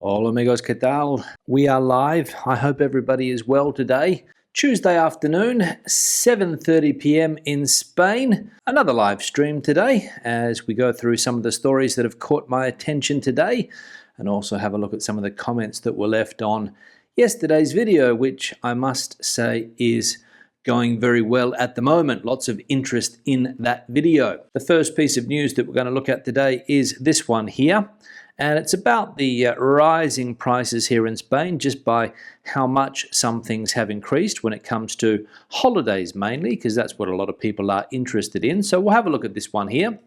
Hola amigos, ¿qué tal? We are live. I hope everybody is well today. Tuesday afternoon, 7:30 p.m. in Spain. Another live stream today as we go through some of the stories that have caught my attention today and also have a look at some of the comments that were left on yesterday's video, which I must say is going very well at the moment. Lots of interest in that video. The first piece of news that we're going to look at today is this one here. And it's about the rising prices here in Spain, just by how much some things have increased when it comes to holidays mainly, because that's what a lot of people are interested in. So we'll have a look at this one here.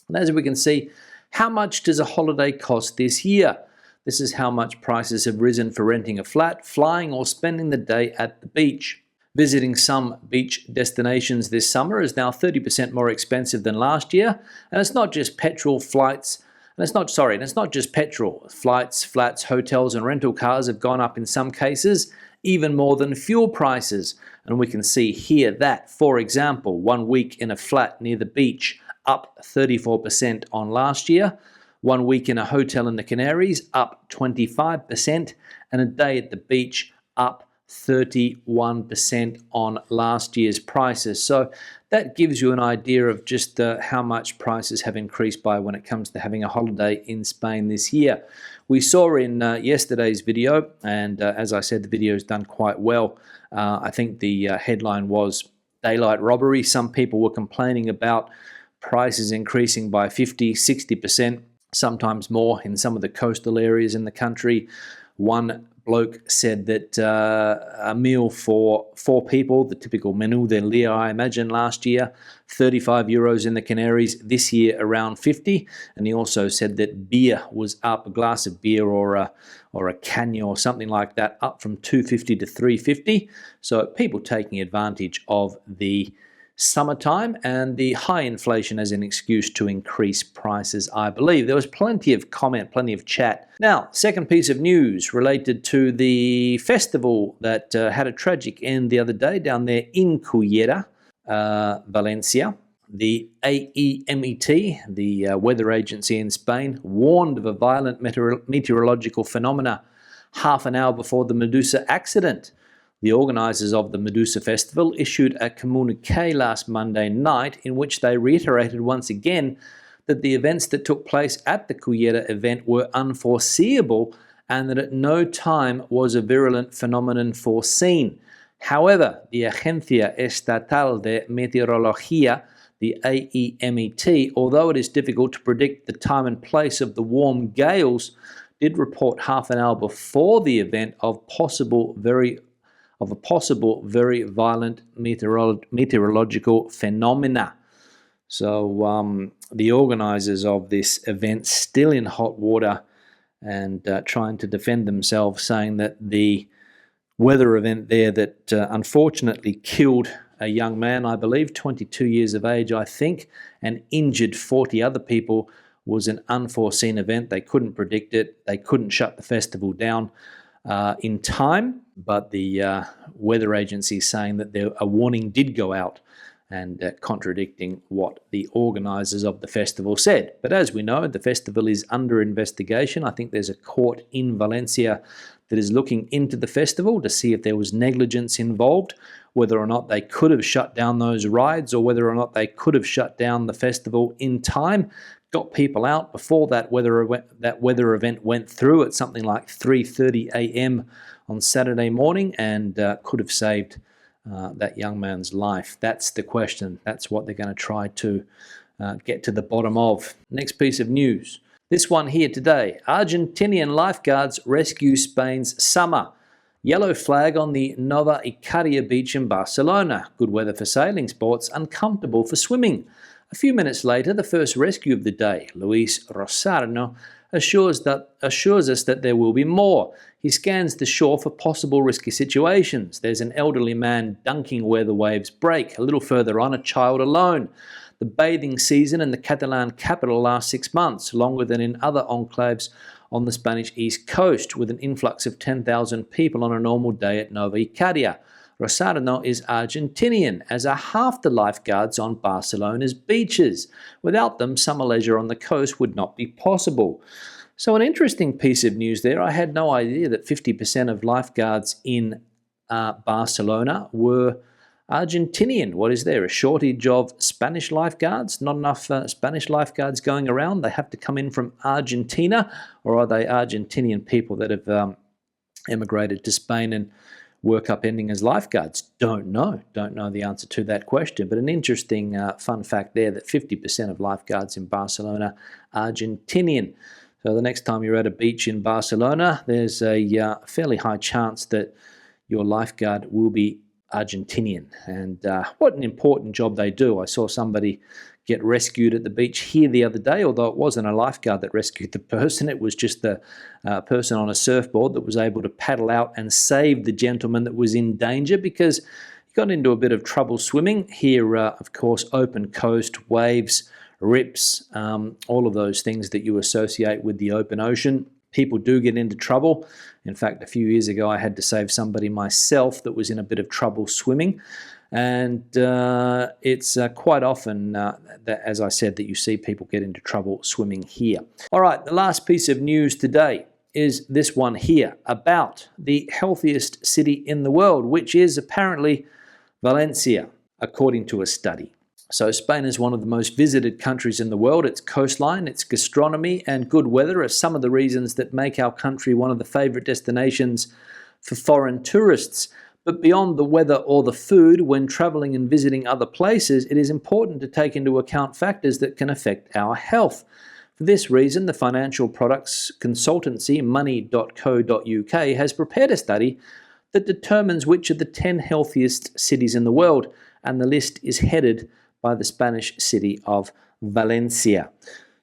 And as we can see, how much does a holiday cost this year? This is how much prices have risen for renting a flat, flying, or spending the day at the beach. Visiting some beach destinations this summer is now 30% more expensive than last year, and it's not just petrol, flights. And it's not just petrol. Flights, flats, hotels, and rental cars have gone up in some cases, even more than fuel prices. And we can see here that, for example, 1 week in a flat near the beach, up 34% on last year. 1 week in a hotel in the Canaries, up 25%. And a day at the beach, up 31% on last year's prices. So that gives you an idea of just how much prices have increased by when it comes to having a holiday in Spain this year. We saw in yesterday's video, and as I said, the video is done quite well. I think the headline was daylight robbery. Some people were complaining about prices increasing by 50, 60%, sometimes more in some of the coastal areas in the country. One bloke said that a meal for 4 people, the typical menú del día, I imagine, last year, 35 euros in the Canaries, this year around 50. And he also said that beer was up, a glass of beer or a caña or something like that, up from 250 to 350. So people taking advantage of the summertime and the high inflation as an excuse to increase prices, I believe. There was plenty of comment, plenty of chat. Now, second piece of news related to the festival that had a tragic end the other day down there in Cullera, Valencia. The AEMET, the weather agency in Spain, warned of a violent meteorological phenomena half an hour before the Medusa accident. The organisers of the Medusa Festival issued a communiqué last Monday night in which they reiterated once again that the events that took place at the Cullera event were unforeseeable and that at no time was a virulent phenomenon foreseen. However, the Agencia Estatal de Meteorología, the AEMET, although it is difficult to predict the time and place of the warm gales, did report half an hour before the event of a possible very violent meteorological phenomena. So the organisers of this event still in hot water and trying to defend themselves, saying that the weather event there that unfortunately killed a young man, I believe, 22 years of age, I think, and injured 40 other people was an unforeseen event. They couldn't predict it. They couldn't shut the festival down in time, but the weather agency is saying that a warning did go out and contradicting what the organisers of the festival said. But as we know, the festival is under investigation. I think there's a court in Valencia that is looking into the festival to see if there was negligence involved, whether or not they could have shut down those rides or whether or not they could have shut down the festival in time, got people out before that weather event went through at something like 3:30 a.m. on Saturday morning, and could have saved that young man's life. That's the question. That's what they're going to try to get to the bottom of. Next piece of news. This one here today. Argentinian lifeguards rescue Spain's summer. Yellow flag on the Nova Icaria beach in Barcelona. Good weather for sailing sports, uncomfortable for swimming. A few minutes later, the first rescue of the day, Luis Rosarno, assures us that there will be more. He scans the shore for possible risky situations. There's an elderly man dunking where the waves break. A little further on, a child alone. The bathing season in the Catalan capital lasts 6 months, longer than in other enclaves on the Spanish east coast, with an influx of 10,000 people on a normal day at Nova Icaria. Rosarno is Argentinian, as are half the lifeguards on Barcelona's beaches. Without them, summer leisure on the coast would not be possible. So an interesting piece of news there. I had no idea that 50% of lifeguards in Barcelona were Argentinian. What is there? A shortage of Spanish lifeguards? Not enough Spanish lifeguards going around? They have to come in from Argentina? Or are they Argentinian people that have emigrated to Spain and work upending as lifeguards? Don't know the answer to that question, but an interesting fun fact there that 50% of lifeguards in Barcelona are Argentinian. So the next time you're at a beach in Barcelona, there's a fairly high chance that your lifeguard will be Argentinian. And what an important job they do. I saw somebody get rescued at the beach here the other day, although it wasn't a lifeguard that rescued the person. It was just the person on a surfboard that was able to paddle out and save the gentleman that was in danger because he got into a bit of trouble swimming. Here, of course, open coast, waves, rips, all of those things that you associate with the open ocean. People do get into trouble. In fact, a few years ago, I had to save somebody myself that was in a bit of trouble swimming. And it's quite often, that, as I said, that you see people get into trouble swimming here. All right, the last piece of news today is this one here about the healthiest city in the world, which is apparently Valencia, according to a study. So Spain is one of the most visited countries in the world. Its coastline, its gastronomy, and good weather are some of the reasons that make our country one of the favorite destinations for foreign tourists. But beyond the weather or the food, when traveling and visiting other places, it is important to take into account factors that can affect our health. For this reason, the financial products consultancy money.co.uk has prepared a study that determines which are the 10 healthiest cities in the world, and the list is headed by the Spanish city of Valencia.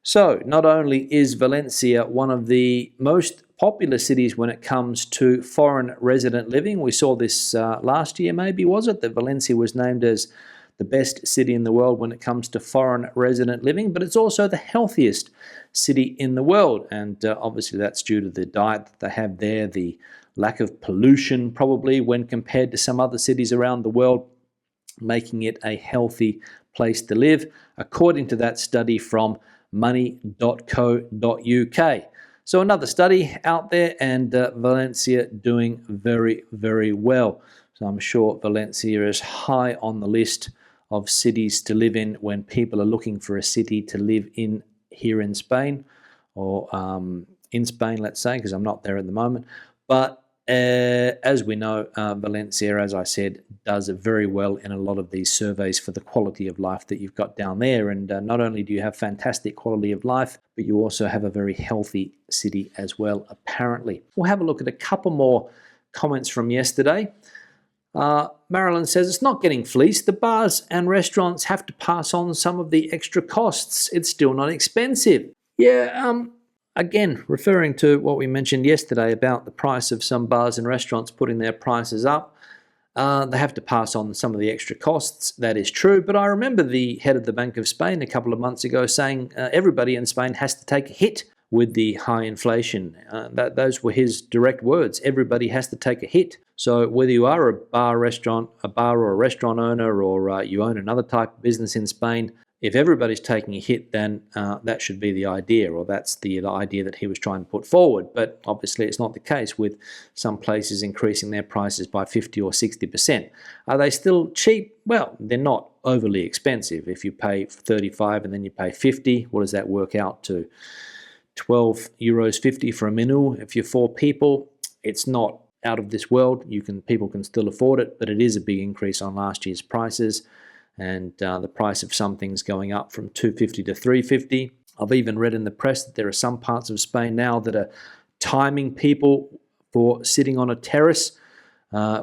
So not only is Valencia one of the most popular cities when it comes to foreign resident living, we saw this last year maybe, was it, that Valencia was named as the best city in the world when it comes to foreign resident living, but it's also the healthiest city in the world, and obviously that's due to the diet that they have there, the lack of pollution probably when compared to some other cities around the world, making it a healthy place to live, according to that study from money.co.uk. So another study out there, and Valencia doing very, very well. So I'm sure Valencia is high on the list of cities to live in when people are looking for a city to live in here in Spain, or in Spain, let's say, because I'm not there at the moment. But as we know, Valencia, as I said, does very well in a lot of these surveys for the quality of life that you've got down there. And not only do you have fantastic quality of life, but you also have a very healthy city as well, apparently. We'll have a look at a couple more comments from yesterday. Marilyn says, it's not getting fleeced. The bars and restaurants have to pass on some of the extra costs. It's still not expensive. Yeah, again, referring to what we mentioned yesterday about the price of some bars and restaurants putting their prices up, they have to pass on some of the extra costs. That is true, but I remember the head of the Bank of Spain a couple of months ago saying everybody in Spain has to take a hit with the high inflation. Those were his direct words. Everybody has to take a hit. So whether you are a bar or a restaurant owner, or you own another type of business in Spain, if everybody's taking a hit, then that should be the idea, or that's the idea that he was trying to put forward. But obviously it's not the case, with some places increasing their prices by 50 or 60%. Are they still cheap? Well, they're not overly expensive. If you pay 35 and then you pay 50, what does that work out to? €12.50 for a menu. If you're 4 people, it's not out of this world. People can still afford it, but it is a big increase on last year's prices. And the price of some things going up from $2.50 to $3.50. I've even read in the press that there are some parts of Spain now that are timing people for sitting on a terrace.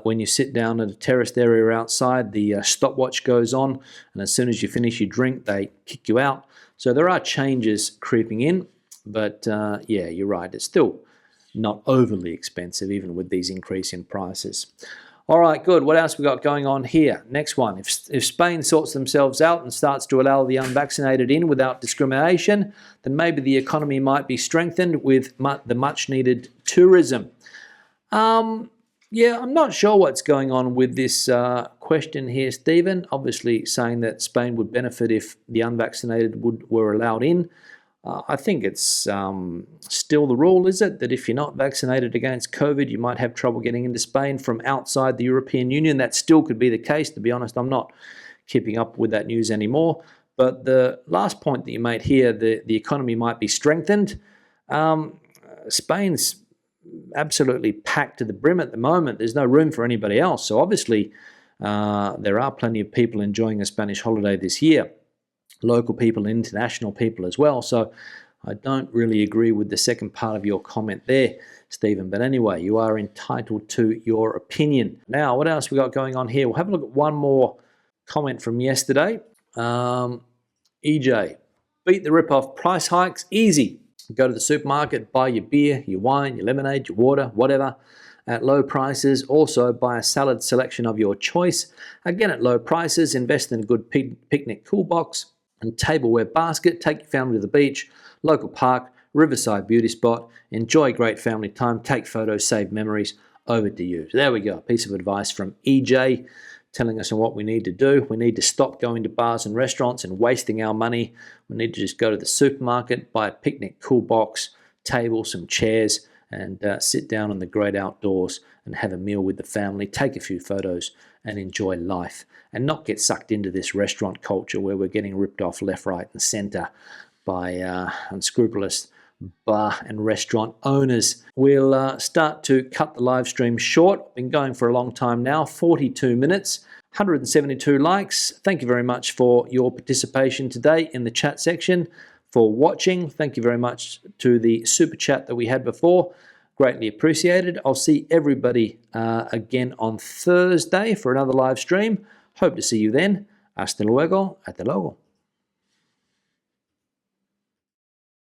When you sit down at a terraced area outside, the stopwatch goes on, and as soon as you finish your drink, they kick you out. So there are changes creeping in, but yeah, you're right. It's still not overly expensive, even with these increase in prices. All right, good. What else we got going on here? Next one. If Spain sorts themselves out and starts to allow the unvaccinated in without discrimination, then maybe the economy might be strengthened with the much-needed tourism. Yeah, I'm not sure what's going on with this question here, Stephen. Obviously saying that Spain would benefit if the unvaccinated were allowed in. I think it's still the rule, is it, that if you're not vaccinated against COVID, you might have trouble getting into Spain from outside the European Union. That still could be the case. To be honest, I'm not keeping up with that news anymore. But the last point that you made here, the economy might be strengthened. Spain's absolutely packed to the brim at the moment. There's no room for anybody else. So obviously, there are plenty of people enjoying a Spanish holiday this year. Local people and international people as well. So I don't really agree with the second part of your comment there, Stephen. But anyway, you are entitled to your opinion. Now, what else we got going on here? We'll have a look at one more comment from yesterday. EJ, beat the rip-off price hikes, easy. Go to the supermarket, buy your beer, your wine, your lemonade, your water, whatever, at low prices. Also, buy a salad selection of your choice, again at low prices. Invest in a good picnic cool box and tableware basket. Take your family to the beach, local park, riverside beauty spot. Enjoy great family time. Take photos, save memories. Over to you. So there we go. A piece of advice from EJ telling us on what we need to do. We need to stop going to bars and restaurants and wasting our money. We need to just go to the supermarket, buy a picnic cool box, table, some chairs, and sit down in the great outdoors and have a meal with the family, take a few photos and enjoy life, and not get sucked into this restaurant culture where we're getting ripped off left, right and center by unscrupulous bar and restaurant owners. We'll start to cut the live stream short. Been going for a long time now, 42 minutes, 172 likes. Thank you very much for your participation today in the chat section, for watching. Thank you very much to the super chat that we had before. Greatly appreciated. I'll see everybody again on Thursday for another live stream. Hope to see you then. Hasta luego. Hasta luego.